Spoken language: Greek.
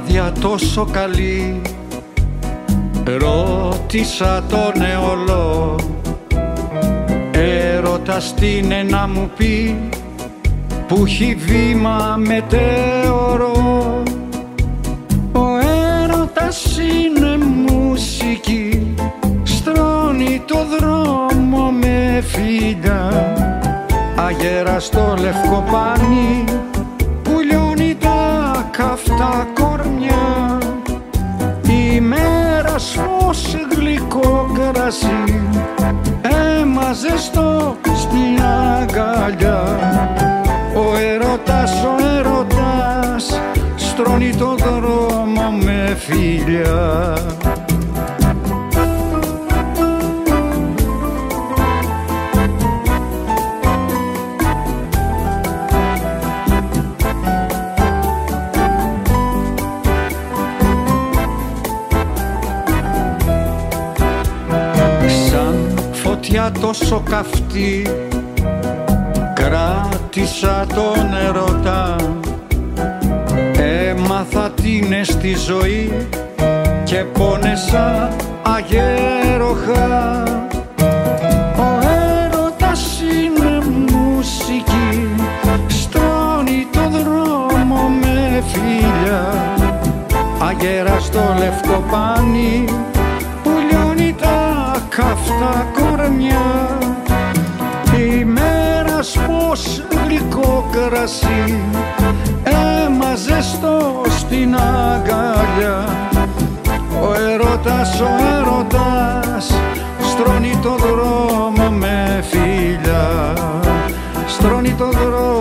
βράδια τόσο καλή, ρώτησα τον αιωλό, έρωτας τι είναι να μου πει, που έχει βήμα μετέωρο. Ο έρωτας είναι μουσική, στρώνει το δρόμο με φιλιά, αγέραστο λευκό πανί που λιώνει τα καυτά κορμιά. Ημέρας φως γλυκό κρασί, αίμα ζεστό στην αγκαλιά. Ο έρωτας στρώνει το δρόμο με φιλιά. Φωτιά τόσο καυτή, κράτησα τον ερωτά, έμαθα τι είναι στη ζωή και πόνεσα αγέροχα. Ο έρωτας είναι μουσική, στρώνει το δρόμο με φιλιά, αγέραστο λευκό πανί που λιώνει τα καυτά κορμιά. Ημέρας φως γλυκό κρασί, αίμα ζεστό στην αγκαλιά. Ο έρωτας στρώνει το δρόμο με φιλιά, στρώνει το δρόμο